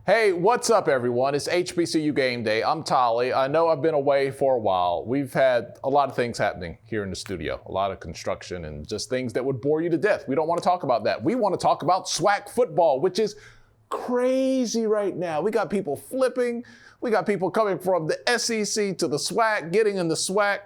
Hey, what's up, everyone? It's HBCU Game Day. I'm Tolly. I know I've been away for a while. We've had a lot of things happening here in the studio, a lot of construction and just things that would bore you to death. We don't want to talk about that. We want to talk about SWAC football, which is crazy right now. We got people flipping. We got people coming from the SEC to the SWAC, getting in the SWAC.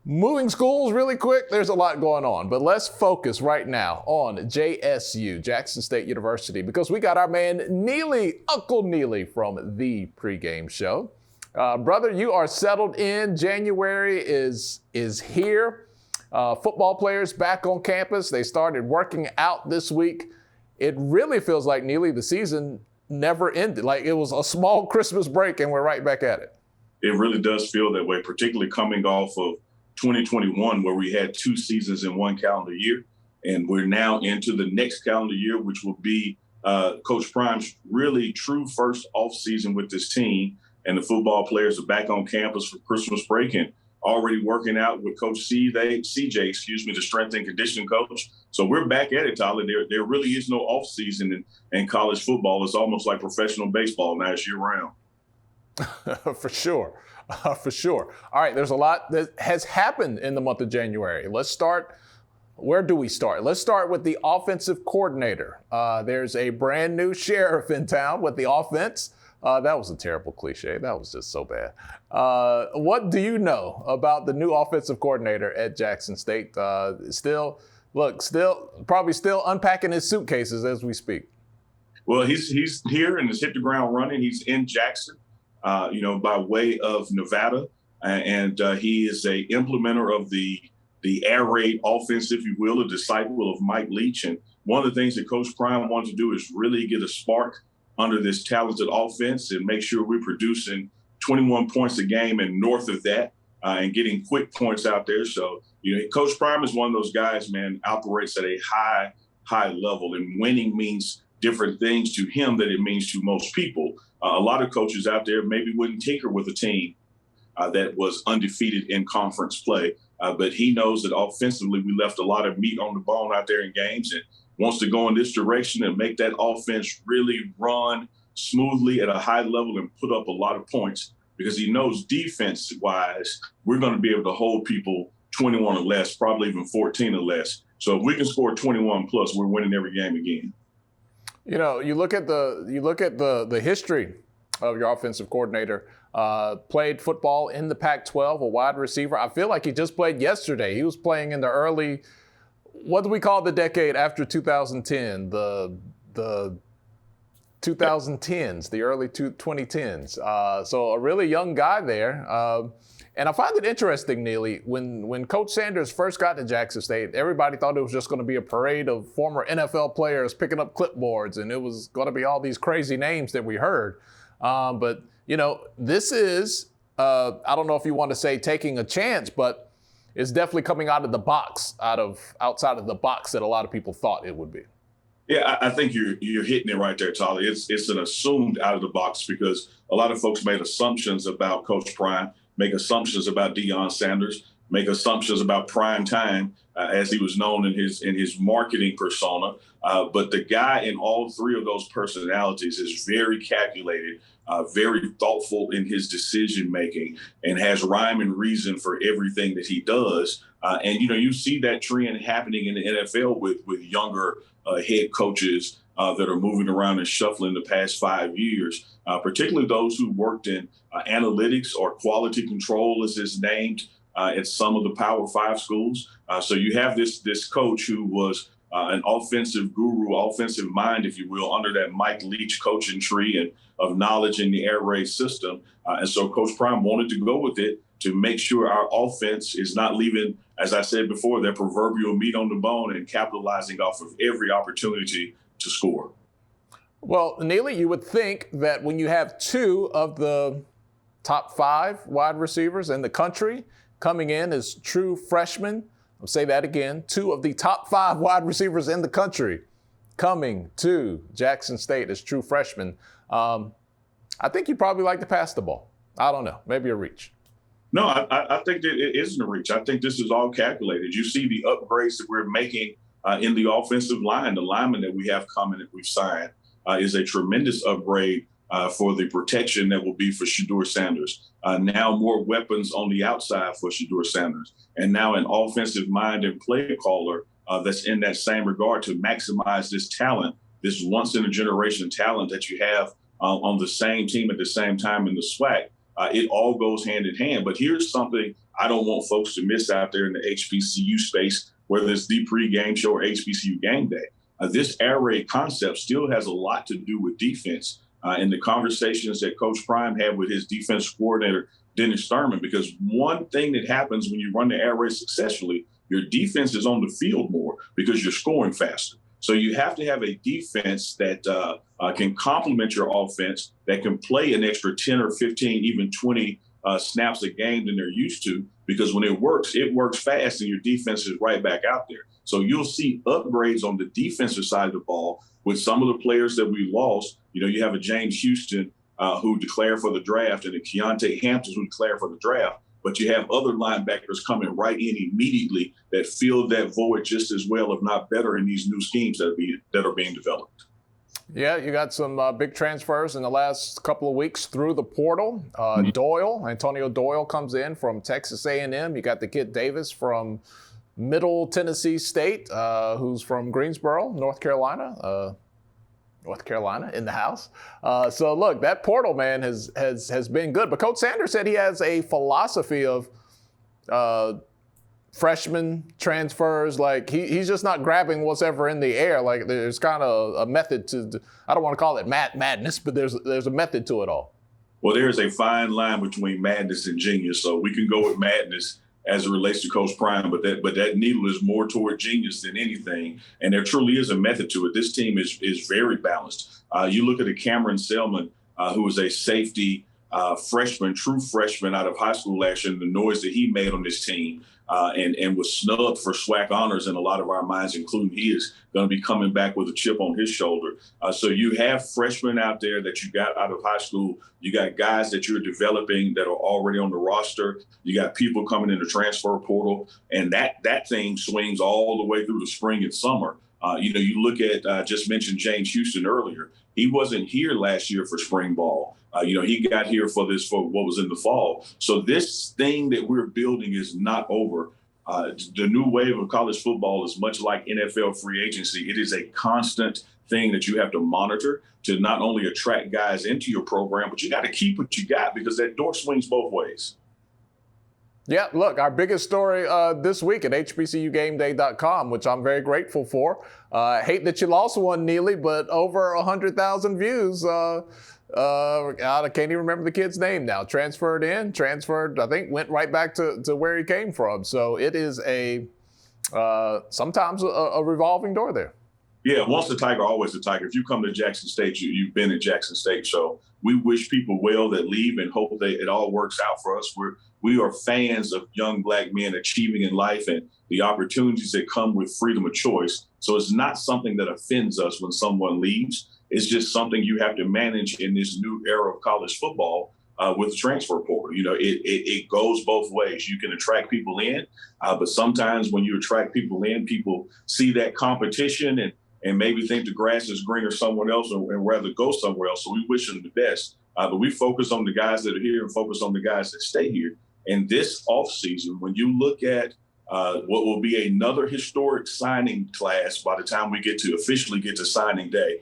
Moving schools really quick, there's a lot going on, but let's focus right now on JSU, Jackson State University, because we got our man Neely, Uncle Neely from Thee Pregame Show. Brother, you are settled in. January is here. Football players back on campus. They started working out this week. It really feels like, Neely, the season never ended. Like it was a small Christmas break and we're right back at it. It really does feel that way, particularly coming off of 2021, where we had 2 seasons in 1 calendar year. And we're now into the next calendar year, which will be Coach Prime's really true first off season with this team. And the football players are back on campus for Christmas break and already working out with Coach CJ, the strength and conditioning coach. So we're back at it, Tyler. There really is no off season in college football. It's almost like professional baseball now. It's year round. For sure. For sure. All right, there's a lot that has happened in the month of January. Let's start. Where do we start? Let's start with the offensive coordinator. There's a brand new sheriff in town with the offense. That was a terrible cliche. That was just so bad. What do you know about the new offensive coordinator at Jackson State? Still probably unpacking his suitcases as we speak. Well, he's here and has hit the ground running. He's in Jackson. By way of Nevada. And he is a implementer of the air raid offense, if you will, a disciple of Mike Leach. And one of the things that Coach Prime wanted to do is really get a spark under this talented offense and make sure we're producing 21 points a game and north of that and getting quick points out there. So, Coach Prime is one of those guys, man, operates at a high level, and winning means different things to him than it means to most people. A lot of coaches out there maybe wouldn't tinker with a team that was undefeated in conference play. But he knows that offensively we left a lot of meat on the bone out there in games and wants to go in this direction and make that offense really run smoothly at a high level and put up a lot of points, because he knows defense-wise we're going to be able to hold people 21 or less, probably even 14 or less. So if we can score 21 plus, we're winning every game again. You look at the history of your offensive coordinator. Played football in the Pac-12, a wide receiver. I feel like he just played yesterday. He was playing in the early, what do we call the decade after 2010? The 2010s, the early 2010s. So a really young guy there. And I find it interesting, Neely, when Coach Sanders first got to Jackson State, everybody thought it was just going to be a parade of former NFL players picking up clipboards, and it was going to be all these crazy names that we heard. But this is, I don't know if you want to say taking a chance, but it's definitely coming out of the box, outside of the box that a lot of people thought it would be. Yeah, I think you're hitting it right there, Tolly. It's an assumed out of the box, because a lot of folks made assumptions about Coach Prime, make assumptions about Deion Sanders, make assumptions about Prime Time, as he was known in his marketing persona. But the guy in all 3 of those personalities is very calculated, very thoughtful in his decision making, and has rhyme and reason for everything that he does. And you see that trend happening in the NFL with younger head coaches that are moving around and shuffling the past 5 years, particularly those who worked in analytics or quality control, as it's named, at some of the Power 5 schools. So you have this coach who was an offensive guru, offensive mind, if you will, under that Mike Leach coaching tree and of knowledge in the air raid system. And so Coach Prime wanted to go with it to make sure our offense is not leaving, as I said before, their proverbial meat on the bone and capitalizing off of every opportunity to score. Well, Neely, you would think that when you have 2 of the top 5 wide receivers in the country coming in as true freshmen, I'll say that again, 2 of the top 5 wide receivers in the country coming to Jackson State as true freshmen, I think you'd probably like to pass the ball. I don't know, maybe a reach. No, I think that it isn't a reach. I think this is all calculated. You see the upgrades that we're making in the offensive line, the linemen that we have coming that we've signed. is a tremendous upgrade for the protection that will be for Shedeur Sanders. Now more weapons on the outside for Shedeur Sanders. And now an offensive mind and play caller that's in that same regard to maximize this talent, this once-in-a-generation talent that you have on the same team at the same time in the SWAC. It all goes hand in hand. But here's something I don't want folks to miss out there in the HBCU space, whether it's Thee Pregame Show or HBCU Game Day. This air raid concept still has a lot to do with defense and the conversations that Coach Prime had with his defense coordinator, Dennis Thurman, because one thing that happens when you run the air raid successfully, your defense is on the field more because you're scoring faster. So you have to have a defense that can complement your offense, that can play an extra 10 or 15, even 20 snaps a game than they're used to, because when it works fast and your defense is right back out there. So you'll see upgrades on the defensive side of the ball with some of the players that we lost. You know, you have a James Houston who declared for the draft and a Keontae Hampton who declared for the draft. But you have other linebackers coming right in immediately that fill that void just as well, if not better, in these new schemes that are being developed. Yeah, you got some big transfers in the last couple of weeks through the portal. Antonio Doyle comes in from Texas A&M. You got the kid Davis from Middle Tennessee State, who's from Greensboro, North Carolina. North Carolina in the house. So look, that portal, man, has been good. But Coach Sanders said he has a philosophy of freshman transfers. Like he's just not grabbing what's ever in the air. Like there's kind of a method to, I don't want to call it madness, but there's a method to it all. Well, there's a fine line between madness and genius. So we can go with madness as it relates to Coach Prime, but that needle is more toward genius than anything. And there truly is a method to it. This team is very balanced. You look at a Cameron Selman, who was a safety freshman, true freshman out of high school last year, and the noise that he made on this team and was snubbed for SWAC honors in a lot of our minds, including he is going to be coming back with a chip on his shoulder. So you have freshmen out there that you got out of high school. You got guys that you're developing that are already on the roster. You got people coming in the transfer portal, and that thing swings all the way through the spring and summer. You look at, just mentioned James Houston earlier. He wasn't here last year for spring ball. He got here for what was in the fall. So this thing that we're building is not over. The new wave of college football is much like NFL free agency. It is a constant thing that you have to monitor to not only attract guys into your program, but you got to keep what you got because that door swings both ways. Yeah, look, our biggest story this week at HBCUGameDay.com, which I'm very grateful for. Hate that you lost one, Neely, but over 100,000 views. I can't even remember the kid's name now. Transferred, I think, went right back to where he came from. So it is sometimes a revolving door there. Yeah, once the Tiger, always the Tiger. If you come to Jackson State, you've been at Jackson State. So we wish people well that leave and hope that it all works out for us. We are fans of young Black men achieving in life and the opportunities that come with freedom of choice. So it's not something that offends us when someone leaves. It's just something you have to manage in this new era of college football with the transfer portal. It goes both ways. You can attract people in, but sometimes when you attract people in, people see that competition and maybe think the grass is greener somewhere else and rather go somewhere else. So we wish them the best. But we focus on the guys that are here and focus on the guys that stay here. And this offseason, when you look at what will be another historic signing class by the time we officially get to signing day,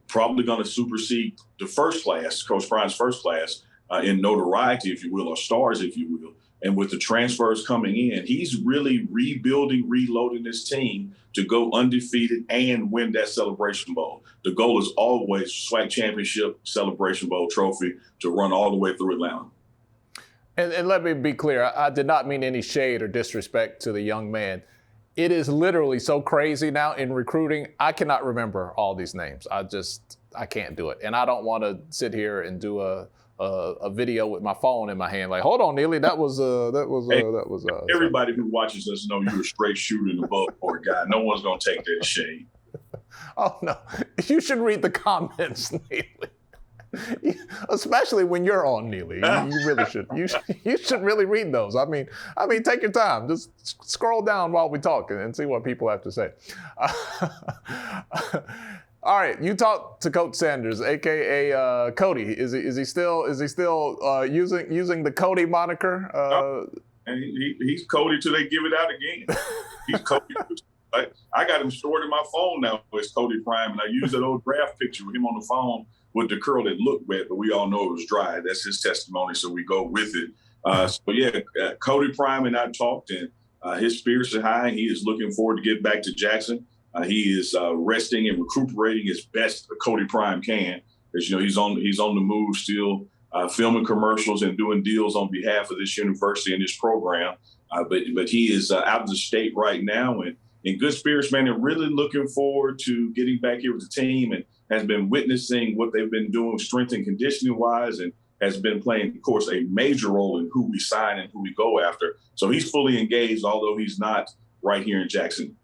probably going to supersede the first class, Coach Prime's first class, in notoriety, if you will, or stars, if you will. And with the transfers coming in, he's really reloading this team to go undefeated and win that Celebration Bowl. The goal is always SWAC Championship, Celebration Bowl trophy to run all the way through Atlanta. And let me be clear, I did not mean any shade or disrespect to the young man. It is literally so crazy now in recruiting. I cannot remember all these names. I can't do it. And I don't want to sit here and do a video with my phone in my hand. Like, hold on, Neely, that was everybody who watches us know you're a straight shooter and above board guy. No one's going to take that shade. Oh, no. You should read the comments, Neely. Especially when you're on, Neely. You really should. You should really read those. I mean, take your time. Just scroll down while we talk and see what people have to say. All right, you talked to Coach Sanders, aka Cody. Is he still using the Cody moniker? And he's Cody till they give it out again. He's Cody. I got him stored in my phone now as Cody Prime, and I use that old draft picture with him on the phone with the curl that looked wet, but we all know it was dry. That's his testimony, so we go with it. Cody Prime and I talked, and his spirits are high. He is looking forward to get back to Jackson. He is resting and recuperating as best Cody Prime can, because he's on the move still, filming commercials and doing deals on behalf of this university and this program. But he is out of the state right now and in good spirits, man, and really looking forward to getting back here with the team, and has been witnessing what they've been doing strength and conditioning wise, and has been playing, of course, a major role in who we sign and who we go after. So he's fully engaged, although he's not right here in Jackson.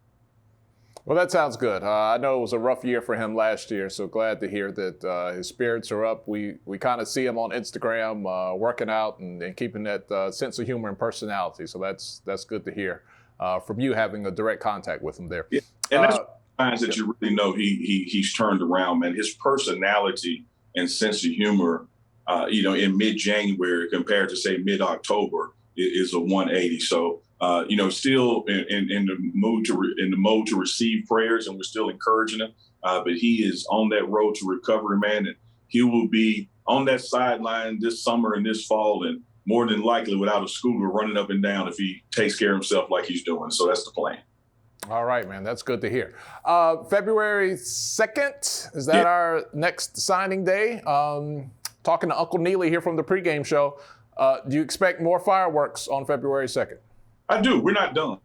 Well, that sounds good. I know it was a rough year for him last year, so glad to hear that his spirits are up. We kind of see him on Instagram working out and keeping that sense of humor and personality. So that's good to hear from you, having a direct contact with him there. Yeah. And that's signs that you really know he's turned around, man. His personality and sense of humor, in mid-January compared to, say, mid-October is a 180. So, still in the mode to receive prayers, and we're still encouraging him. But he is on that road to recovery, man, and he will be on that sideline this summer and this fall, and more than likely without a scooter running up and down if he takes care of himself like he's doing. So that's the plan. All right, man. That's good to hear. February 2nd, is that our next signing day? Talking to Uncle Neely here from the pregame show. Do you expect more fireworks on February 2nd? I do. We're not done.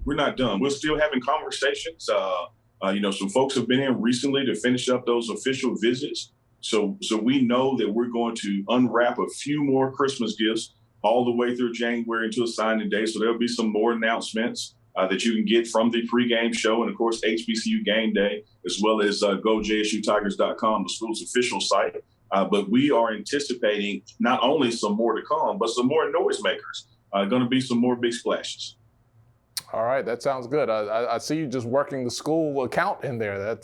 We're still having conversations. Some folks have been in recently to finish up those official visits. So we know that we're going to unwrap a few more Christmas gifts all the way through January until signing day. So there'll be some more announcements that you can get from the pregame show, and of course HBCU Game Day, as well as GoJSUTigers.com, the school's official site. But we are anticipating not only some more to come, but some more noisemakers. Going to be some more big splashes. All right, that sounds good. I see you just working the school account in there.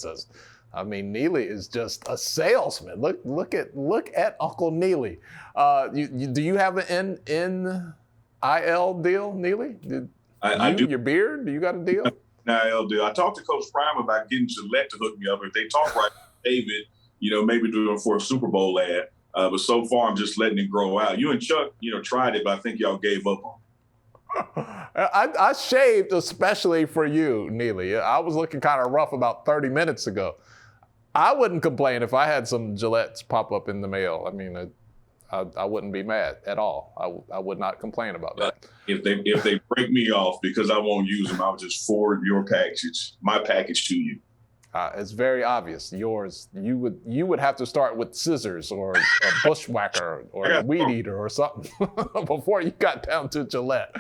Neely is just a salesman. Look at Uncle Neely. Do you have an NIL deal, Neely? I do. Your beard? Do you got a deal? NIL deal. I talked to Coach Prime about getting Gillette to hook me up. If they talk right, David, maybe doing for a Super Bowl ad. But so far, I'm just letting it grow out. You and Chuck, tried it, but I think y'all gave up on it. I shaved especially for you, Neely. I was looking kind of rough about 30 minutes ago. I wouldn't complain if I had some Gillettes pop up in the mail. I wouldn't be mad at all. I would not complain about that. If they break me off because I won't use them, I'll just forward my package to you. It's very obvious. Yours, you would have to start with scissors or a bushwhacker or a weed eater or something before you got down to Gillette.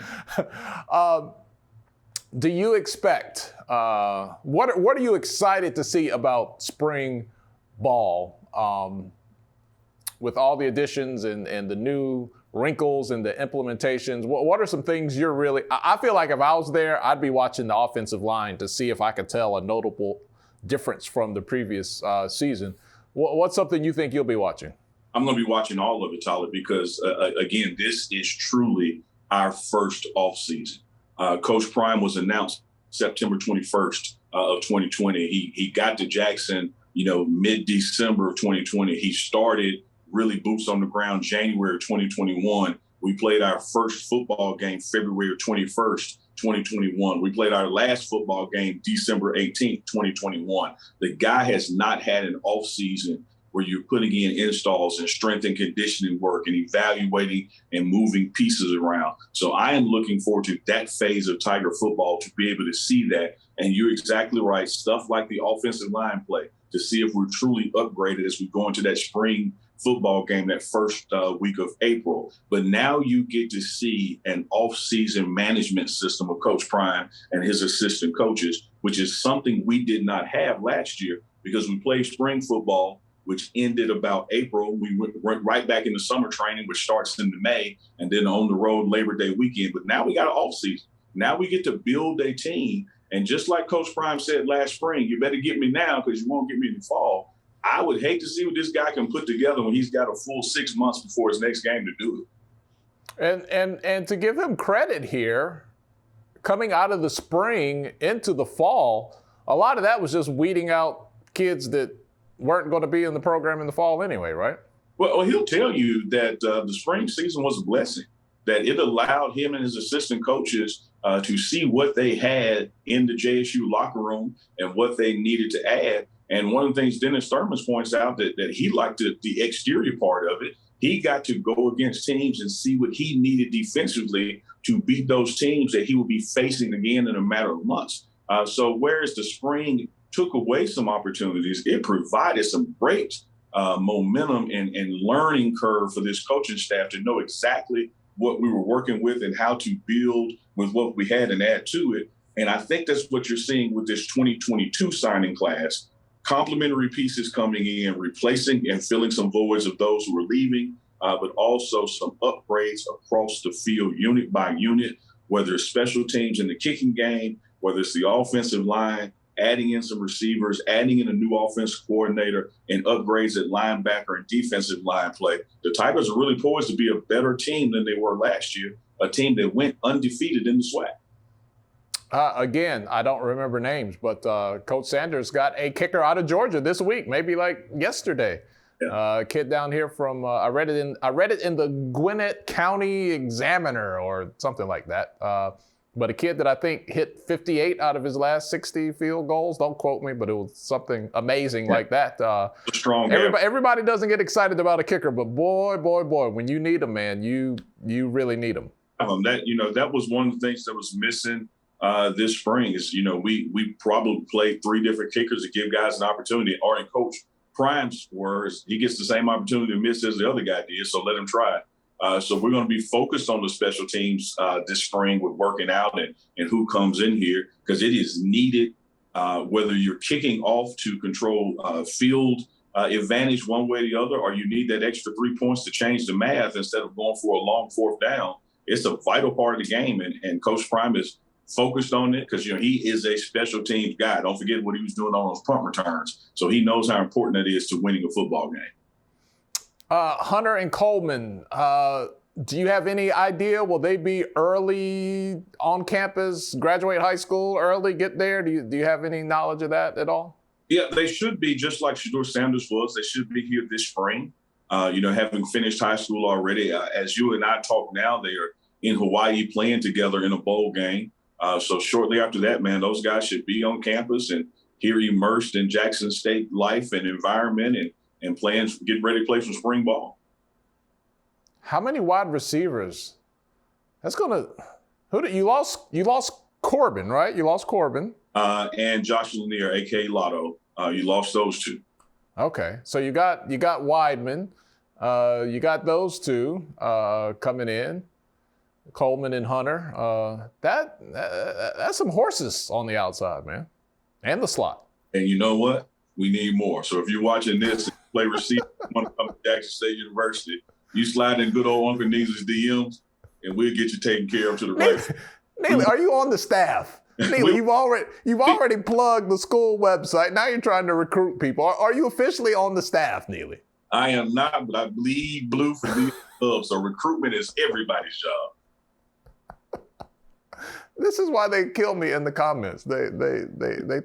Do you expect, what are you excited to see about spring ball with all the additions and the new wrinkles and the implementations? What are some things you're really, I feel like if I was there, I'd be watching the offensive line to see if I could tell a notable difference from the previous season. What's something you think you'll be watching? I'm going to be watching all of it, Tyler, because, again, this is truly our first off season. Coach Prime was announced September 21st of 2020. He got to Jackson, mid-December of 2020. He started really boots on the ground January of 2021. We played our first football game February 21st, 2021. We played our last football game December 18th, 2021. The guy has not had an off season where you're putting in installs and strength and conditioning work and evaluating and moving pieces around. So I am looking forward to that phase of Tiger football, to be able to see that. And you're exactly right. Stuff like the offensive line play, to see if we're truly upgraded as we go into that spring football game that first week of April. But now you get to see an off-season management system of Coach Prime and his assistant coaches, which is something we did not have last year because we played spring football, which ended about April. We went right back into summer training, which starts in May, and then on the road Labor Day weekend. But now we got an off-season. Now we get to build a team And just like Coach Prime said last spring, you better get me now because you won't get me in the fall. I would hate to see what this guy can put together when he's got a full 6 months before his next game to do it. And to give him credit here, coming out of the spring into the fall, a lot of that was just weeding out kids that weren't going to be in the program in the fall anyway, right? Well, he'll tell you that the spring season was a blessing, that it allowed him and his assistant coaches to see what they had in the JSU locker room and what they needed to add. And one of the things Dennis Thurman points out that he liked the exterior part of it. He got to go against teams and see what he needed defensively to beat those teams that he would be facing again in a matter of months. So whereas the spring took away some opportunities, it provided some great momentum and learning curve for this coaching staff to know exactly what we were working with and how to build with what we had and add to it. And I think that's what you're seeing with this 2022 signing class. Complementary pieces coming in, replacing and filling some voids of those who are leaving, but also some upgrades across the field, unit by unit, whether it's special teams in the kicking game, whether it's the offensive line, adding in some receivers, adding in a new offensive coordinator, and upgrades at linebacker and defensive line play. The Tigers are really poised to be a better team than they were last year, a team that went undefeated in the SWAC. Again, I don't remember names, but Coach Sanders got a kicker out of Georgia this week, maybe like yesterday. Yeah. Kid down here from I read it in the Gwinnett County Examiner or something like that. But a kid that I think hit 58 out of his last 60 field goals. Don't quote me, but it was something amazing like that. Strong. Everybody doesn't get excited about a kicker, but boy, when you need them, man, you really need them. That was one of the things that was missing this spring is, we probably played 3 different kickers to give guys an opportunity. Or in Coach Prime's words, he gets the same opportunity to miss as the other guy did, so let him try it. So we're going to be focused on the special teams this spring with working out and who comes in here because it is needed, whether you're kicking off to control field advantage one way or the other, or you need that extra 3 points to change the math instead of going for a long 4th down. It's a vital part of the game, and Coach Prime is focused on it because he is a special teams guy. Don't forget what he was doing on those punt returns. So he knows how important that is to winning a football game. Hunter and Coleman, do you have any idea? Will they be early on campus, graduate high school, early get there? Do you have any knowledge of that at all? Yeah, they should be just like Shedeur Sanders was. They should be here this spring, having finished high school already. As you and I talk now, they are in Hawaii playing together in a bowl game. So shortly after that, man, those guys should be on campus and here immersed in Jackson State life and environment and playing, getting ready to play some spring ball. How many wide receivers? You lost Corbin, right? You lost Corbin. And Josh Lanier, a.k.a. Lotto. You lost those 2. Okay. So you got Weidman. You got those 2 coming in. Coleman and Hunter. That's some horses on the outside, man. And the slot. And you know what? We need more. So if you're watching this and play receiver, want to come to Jackson State University, you slide in good old Uncle Neely's DMs, and we'll get you taken care of to the right. Neely, are you on the staff? Neely, you've already plugged the school website. Now you're trying to recruit people. Are you officially on the staff, Neely? I am not, but I bleed blue for these clubs. So recruitment is everybody's job. This is why they kill me in the comments. They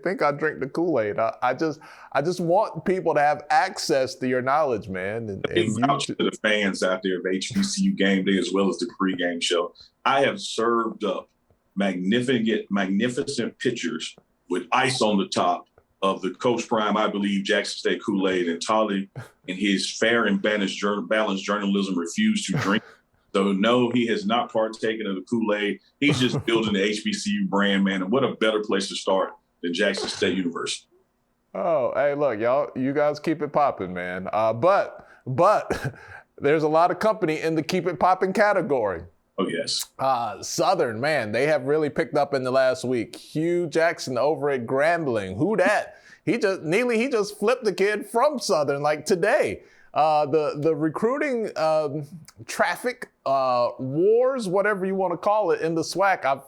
think I drink the Kool-Aid. I just want people to have access to your knowledge, man. And vouch to the fans out there of HBCU Game Day as well as the pregame show. I have served up magnificent pictures with ice on the top of the Coach Prime, I believe, Jackson State Kool-Aid, and Tolly in his fair and balanced journalism refused to drink. So, no, he has not partaken of the Kool-Aid. He's just building the HBCU brand, man. And what a better place to start than Jackson State University. Oh, hey, look, y'all, you guys keep it popping, man. But there's a lot of company in the keep it popping category. Oh, yes. Southern, man, they have really picked up in the last week. Hugh Jackson over at Grambling. Who dat? Neely, he just flipped the kid from Southern like today. The recruiting traffic wars, whatever you want to call it, in the SWAC,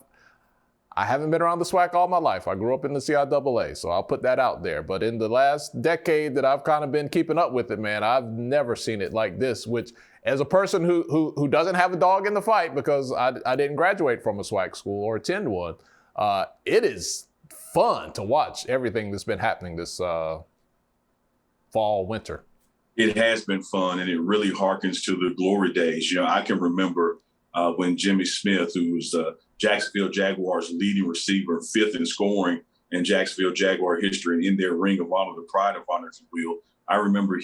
I haven't been around the SWAC all my life. I grew up in the CIAA, so I'll put that out there. But in the last decade that I've kind of been keeping up with it, man, I've never seen it like this, which as a person who doesn't have a dog in the fight because I didn't graduate from a SWAC school or attend one, it is fun to watch everything that's been happening this fall, winter. It has been fun, and it really harkens to the glory days. I can remember when Jimmy Smith, who was the Jacksonville Jaguars leading receiver, 5th in scoring in Jacksonville Jaguar history, and in their ring of honor, the pride of honor, if you will. I remember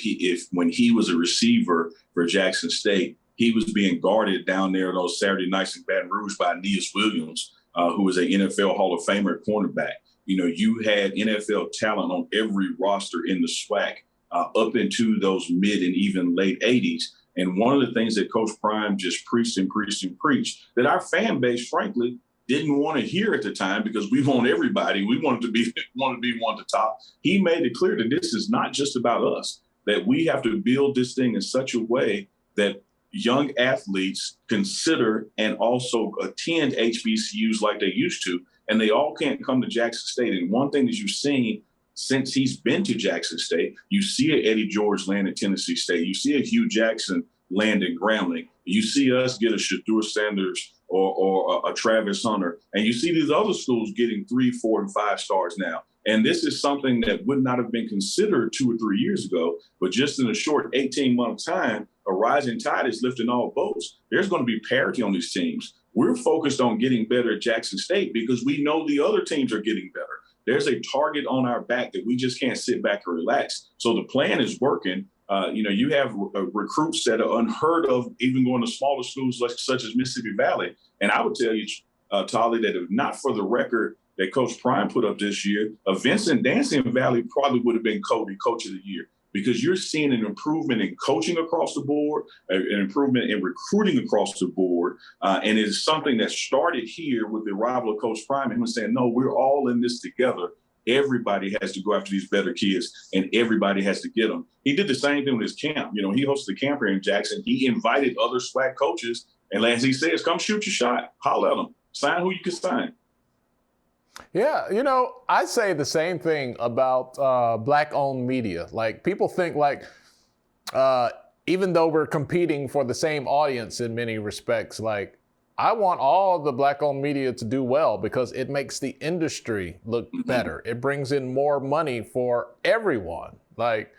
when he was a receiver for Jackson State, he was being guarded down there those Saturday nights in Baton Rouge by Aeneas Williams, who was an NFL Hall of Famer cornerback. You had NFL talent on every roster in the SWAC up into those mid and even late 80s. And one of the things that Coach Prime just preached that our fan base, frankly, didn't want to hear at the time because we want everybody. We wanted to be one to top. He made it clear that this is not just about us, that we have to build this thing in such a way that young athletes consider and also attend HBCUs like they used to, and they all can't come to Jackson State. And one thing that you've seen since he's been to Jackson State, you see a Eddie George land at Tennessee State. You see a Hugh Jackson land in Grambling. You see us get a Shadur Sanders or a Travis Hunter. And you see these other schools getting 3, 4, and 5 stars now. And this is something that would not have been considered 2 or 3 years ago. But just in a short 18-month time, a rising tide is lifting all boats. There's going to be parity on these teams. We're focused on getting better at Jackson State because we know the other teams are getting better. There's a target on our back that we just can't sit back and relax. So the plan is working. You have recruits that are unheard of, even going to smaller schools such as Mississippi Valley. And I would tell you, Tolly, that if not for the record that Coach Prime put up this year, Vincent Dancing Valley probably would have been Coach of the Year, because you're seeing an improvement in coaching across the board, an improvement in recruiting across the board. And it's something that started here with the arrival of Coach Prime and him saying, no, we're all in this together. Everybody has to go after these better kids, and everybody has to get them. He did the same thing with his camp. He hosted a camp here in Jackson. He invited other SWAC coaches, and as he says, come shoot your shot, holler at them, sign who you can sign. Yeah, I say the same thing about Black-owned media. Like, people think even though we're competing for the same audience in many respects, like, I want all the Black-owned media to do well because it makes the industry look better. It brings in more money for everyone. Like,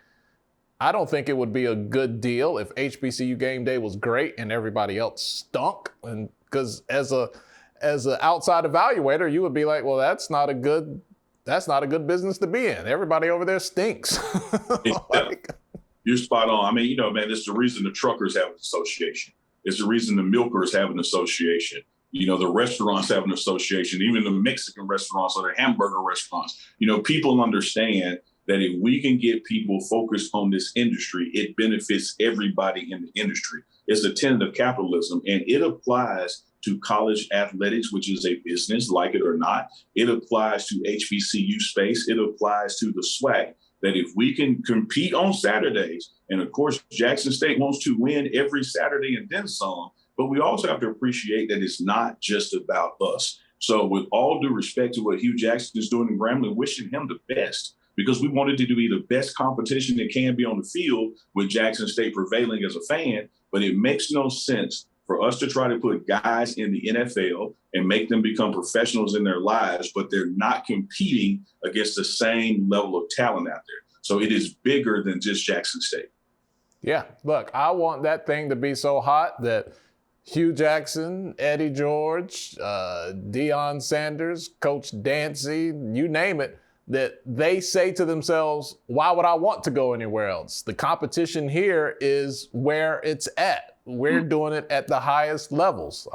I don't think it would be a good deal if HBCU Game Day was great and everybody else stunk. And because as an outside evaluator, you would be like, well, that's not a good business to be in. Everybody over there stinks. You're spot on. I mean, man, it's the reason the truckers have an association. It's the reason the milkers have an association. The restaurants have an association, even the Mexican restaurants or the hamburger restaurants. People understand that if we can get people focused on this industry, it benefits everybody in the industry. It's a tenet of capitalism, and it applies to college athletics, which is a business, like it or not. It applies to HBCU space. It applies to the SWAC, that if we can compete on Saturdays, and of course, Jackson State wants to win every Saturday and then some, but we also have to appreciate that it's not just about us. So with all due respect to what Hugh Jackson is doing in Grambling, wishing him the best, because we wanted it to be the best competition that can be on the field with Jackson State prevailing as a fan, but it makes no sense for us to try to put guys in the NFL and make them become professionals in their lives, but they're not competing against the same level of talent out there. So it is bigger than just Jackson State. Yeah, look, I want that thing to be so hot that Hugh Jackson, Eddie George, Deion Sanders, Coach Dancy, you name it, that they say to themselves, why would I want to go anywhere else? The competition here is where it's at. We're doing it at the highest levels.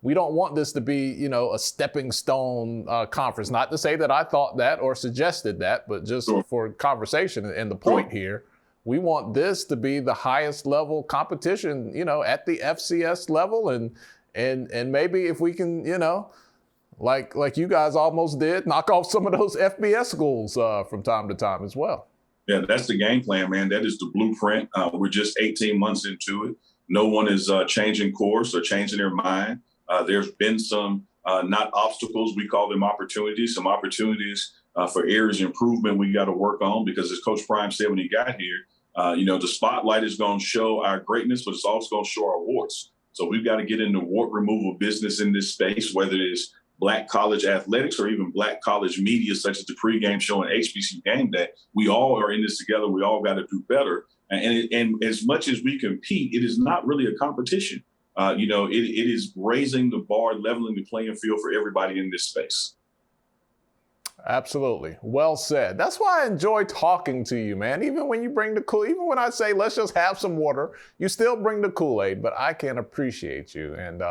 We don't want this to be, a stepping stone conference. Not to say that I thought that or suggested that, but just for conversation and the point here, we want this to be the highest level competition, at the FCS level. And maybe if we can, like you guys almost did, knock off some of those FBS schools from time to time as well. Yeah, that's the game plan, man. That is the blueprint. We're just 18 months into it. No one is changing course or changing their mind. There's been some not obstacles. We call them opportunities, some opportunities for areas of improvement we got to work on, because as Coach Prime said when he got here, the spotlight is going to show our greatness, but it's also going to show our warts. So we've got to get into wart removal business in this space, whether it is Black college athletics or even Black college media, such as the pregame show and HBCU Game Day. We all are in this together. We all got to do better. And as much as we compete, it is not really a competition. It is raising the bar, leveling the playing field for everybody in this space. Absolutely. Well said. That's why I enjoy talking to you, man. Even when you bring the even when I say, let's just have some water, you still bring the Kool-Aid, but I can appreciate you. And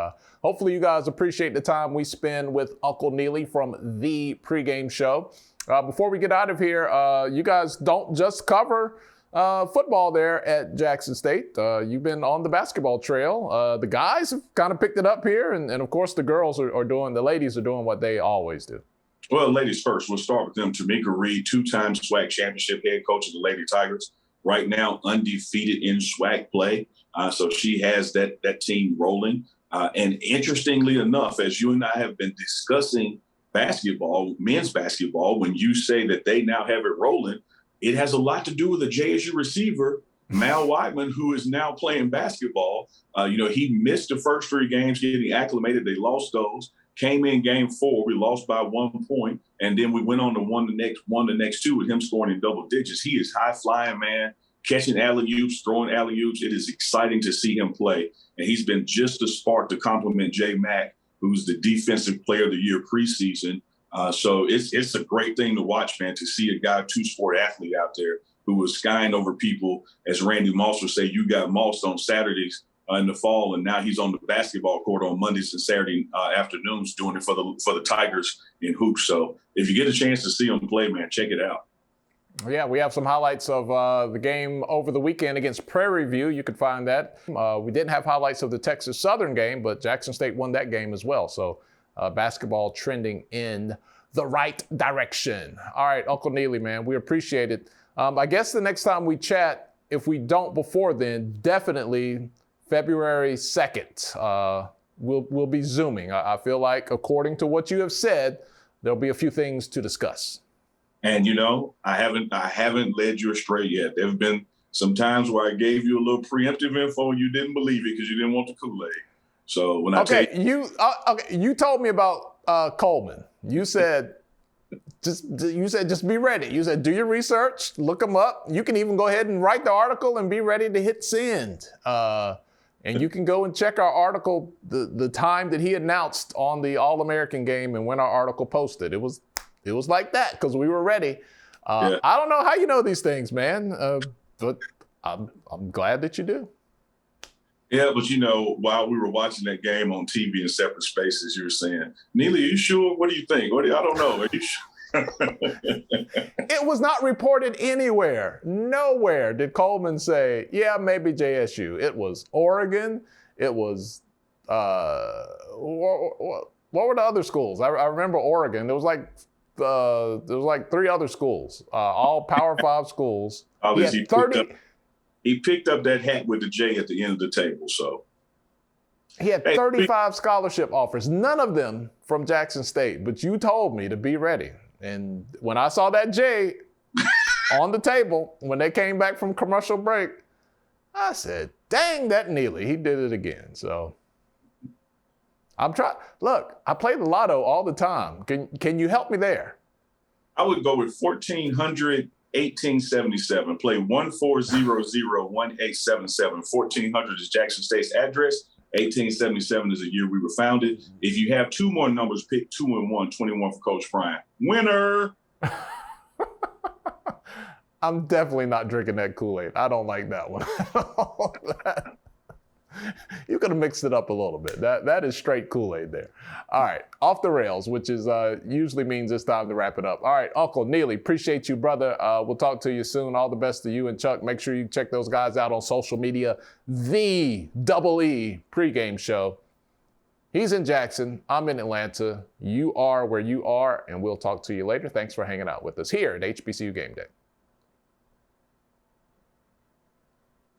hopefully you guys appreciate the time we spend with Uncle Neely from Thee Pregame Show. Before we get out of here, you guys don't just cover football there at Jackson State. You've been on the basketball trail. The guys have kind of picked it up here. And of course, the ladies are doing what they always do. Well, ladies first, we'll start with them. Tamika Reed, two-time SWAC championship head coach of the Lady Tigers, right now undefeated in SWAC play. So she has that team rolling. And interestingly enough, as you and I have been discussing basketball, men's basketball, when you say that they now have it rolling, it has a lot to do with a JSU receiver, Mal Weidman, who is now playing basketball. He missed the first 3 games getting acclimated. They lost those. Came in game 4, we lost by 1 point, and then we went on to won the next 2 with him scoring in double digits. He is high flying, man, catching alley-oops, throwing alley-oops. It is exciting to see him play, and he's been just a spark to complement J Mack, who's the defensive player of the year preseason. So it's a great thing to watch, man, to see a guy, two-sport athlete out there who was skying over people, as Randy Moss would say, you got mossed on Saturdays in the fall, and now he's on the basketball court on Mondays and Saturday afternoons doing it for the Tigers in hoops. So if you get a chance to see him play, man, check it out. Yeah, we have some highlights of the game over the weekend against Prairie View. You could find that. We didn't have highlights of the Texas Southern game, but Jackson State won that game as well. So basketball trending in the right direction. All right, Uncle Neely, man, we appreciate it. I guess the next time we chat, if we don't before then, definitely February 2nd, we'll be Zooming. I feel like, according to what you have said, there'll be a few things to discuss. And, I haven't led you astray yet. There have been some times where I gave you a little preemptive info and you didn't believe it because you didn't want the Kool-Aid. So when you told me about Coleman. You said just be ready. You said do your research, look them up. You can even go ahead and write the article and be ready to hit send. And you can go and check our article, the time that he announced on the All-American game and when our article posted. It was like that because we were ready. Yeah. I don't know how you know these things, man, but I'm glad that you do. Yeah, but while we were watching that game on TV in separate spaces, you were saying, Neely, are you sure? What do you think? I don't know. Are you sure? It was not reported anywhere. Nowhere did Coleman say, yeah, maybe JSU. It was Oregon. It was, what were the other schools? I remember Oregon. There was like 3 other schools, all Power 5 schools. He picked up that hat with the J at the end of the table. So he had 35 scholarship offers, none of them from Jackson State. But you told me to be ready. And when I saw that J on the table, when they came back from commercial break, I said, dang, that Neely, he did it again. So I'm trying. Look, I play the lotto all the time. Can you help me there? I would go with 1400, 1877. Play 14001877. 1400 is Jackson State's address. 1877 is the year we were founded. If you have 2 more numbers, pick 2 and 1, 21 for Coach Prime. Winner! I'm definitely not drinking that Kool-Aid. I don't like that one. You could have mixed it up a little bit. That is straight Kool-Aid there. All right, off the rails, which is usually means it's time to wrap it up. All right, Uncle Neely, appreciate you, brother. We'll talk to you soon. All the best to you and Chuck. Make sure you check those guys out on social media. The E Pregame Show. He's in Jackson. I'm in Atlanta. You are where you are, and we'll talk to you later. Thanks for hanging out with us here at HBCU Game Day.